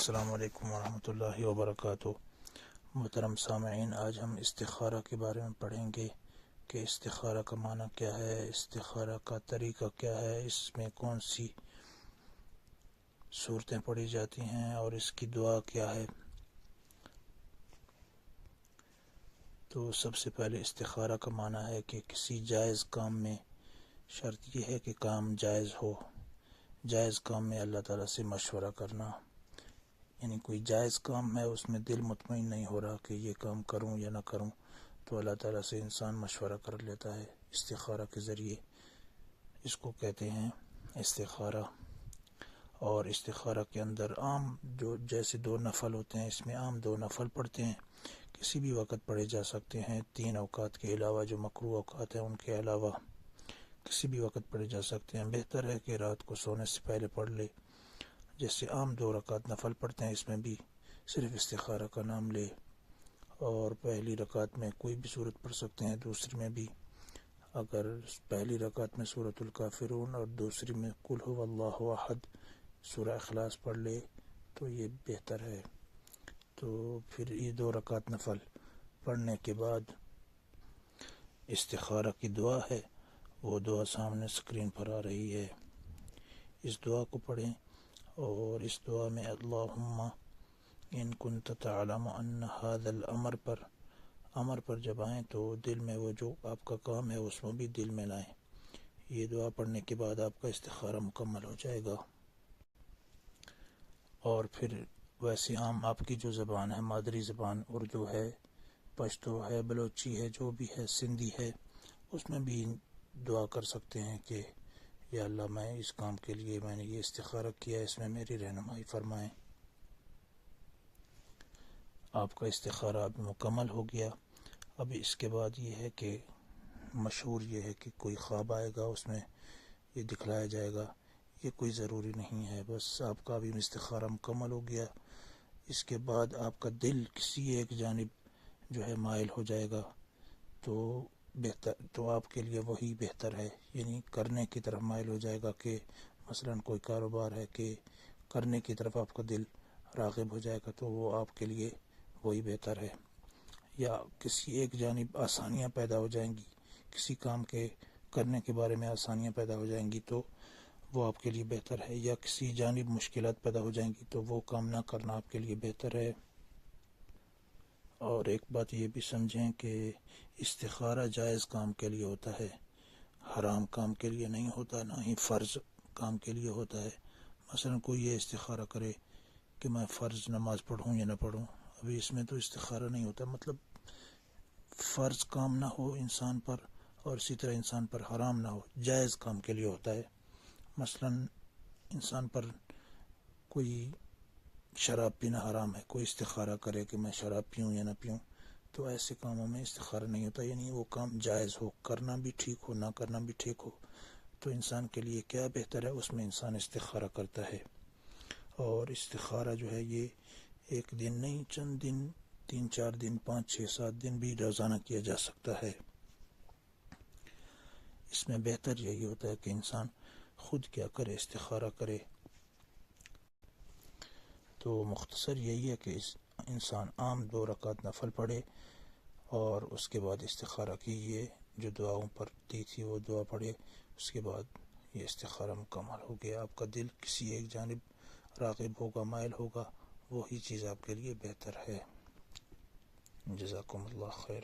السلام علیکم ورحمۃ اللہ وبرکاتہ۔ محترم سامعین، آج ہم استخارہ کے بارے میں پڑھیں گے کہ استخارہ کا معنی کیا ہے، استخارہ کا طریقہ کیا ہے، اس میں کون سی صورتیں پڑھی جاتی ہیں اور اس کی دعا کیا ہے۔ تو سب سے پہلے استخارہ کا معنی ہے کہ کسی جائز کام میں، شرط یہ ہے کہ کام جائز ہو، جائز کام میں اللہ تعالیٰ سے مشورہ کرنا، یعنی کوئی جائز کام ہے اس میں دل مطمئن نہیں ہو رہا کہ یہ کام کروں یا نہ کروں، تو اللہ تعالیٰ سے انسان مشورہ کر لیتا ہے استخارہ کے ذریعے، اس کو کہتے ہیں استخارہ۔ اور استخارہ کے اندر عام جو جیسے 2 نفل ہوتے ہیں، اس میں عام 2 نفل پڑھتے ہیں، کسی بھی وقت پڑھے جا سکتے ہیں، 3 اوقات کے علاوہ، جو مکروہ اوقات ہیں ان کے علاوہ کسی بھی وقت پڑھے جا سکتے ہیں۔ بہتر ہے کہ رات کو سونے سے پہلے پڑھ لے، جیسے عام 2 رکعت نفل پڑھتے ہیں، اس میں بھی صرف استخارہ کا نام لے، اور پہلی رکعت میں کوئی بھی صورت پڑھ سکتے ہیں، دوسری میں بھی، اگر پہلی رکعت میں سورۃ الکافرون اور دوسری میں قل ھو اللہ احد سورہ اخلاص پڑھ لے تو یہ بہتر ہے۔ تو پھر یہ 2 رکعت نفل پڑھنے کے بعد استخارہ کی دعا ہے، وہ دعا سامنے اسکرین پر آ رہی ہے، اس دعا کو پڑھیں، اور اس دعا میں اللہم ان کنت تعلم ان ھذا الامر پر جب آئیں تو دل میں وہ جو آپ کا کام ہے اس میں بھی دل میں لائیں۔ یہ دعا پڑھنے کے بعد آپ کا استخارہ مکمل ہو جائے گا۔ اور پھر ویسے عام آپ کی جو زبان ہے، مادری زبان اردو ہے، پشتو ہے، بلوچی ہے، جو بھی ہے، سندھی ہے، اس میں بھی دعا کر سکتے ہیں کہ یا اللہ میں اس کام کے لیے میں نے یہ استخارہ کیا، اس میں میری رہنمائی فرمائیں۔ آپ کا استخارہ اب مکمل ہو گیا۔ اب اس کے بعد یہ ہے کہ مشہور یہ ہے کہ کوئی خواب آئے گا، اس میں یہ دکھلایا جائے گا، یہ کوئی ضروری نہیں ہے، بس آپ کا بھی استخارہ مکمل ہو گیا۔ اس کے بعد آپ کا دل کسی ایک جانب جو ہے مائل ہو جائے گا تو آپ کے لیے وہی بہتر ہے، یعنی کرنے کی طرف مائل ہو جائے گا، کہ مثلا کوئی کاروبار ہے کہ کرنے کی طرف آپ کا دل راغب ہو جائے گا تو وہ آپ کے لیے وہی بہتر ہے۔ یا کسی ایک جانب آسانیاں پیدا ہو جائیں گی، کسی کام کے کرنے کے بارے میں آسانیاں پیدا ہو جائیں گی تو وہ آپ کے لیے بہتر ہے، یا کسی جانب مشکلات پیدا ہو جائیں گی تو وہ کام نہ کرنا آپ کے لیے بہتر ہے۔ اور ایک بات یہ بھی سمجھیں کہ استخارہ جائز کام کے لیے ہوتا ہے، حرام کام کے لیے نہیں ہوتا، نہ ہی فرض کام کے لیے ہوتا ہے۔ مثلا کوئی یہ استخارہ کرے کہ میں فرض نماز پڑھوں یا نہ پڑھوں، ابھی اس میں تو استخارہ نہیں ہوتا، مطلب فرض کام نہ ہو انسان پر اور اسی طرح انسان پر حرام نہ ہو، جائز کام کے لیے ہوتا ہے۔ مثلا انسان پر کوئی شراب پینا حرام ہے، کوئی استخارہ کرے کہ میں شراب پیوں یا نہ پیوں، تو ایسے کاموں میں استخارہ نہیں ہوتا، یعنی وہ کام جائز ہو، کرنا بھی ٹھیک ہو، نہ کرنا بھی ٹھیک ہو، تو انسان کے لیے کیا بہتر ہے، اس میں انسان استخارہ کرتا ہے۔ اور استخارہ جو ہے یہ ایک دن نہیں، چند دن، 3-4 دن، 5-6-7 دن بھی روزانہ کیا جا سکتا ہے۔ اس میں بہتر یہی ہوتا ہے کہ انسان خود کیا کرے، استخارہ کرے۔ تو مختصر یہی ہے کہ انسان عام 2 رکعت نفل پڑھے اور اس کے بعد استخارہ کی، یہ جو دعاؤں پر دی تھی وہ دعا پڑھے، اس کے بعد یہ استخارہ مکمل ہو گیا، آپ کا دل کسی ایک جانب راغب ہوگا، مائل ہوگا، وہی چیز آپ کے لیے بہتر ہے۔ جزاکم اللہ خیر۔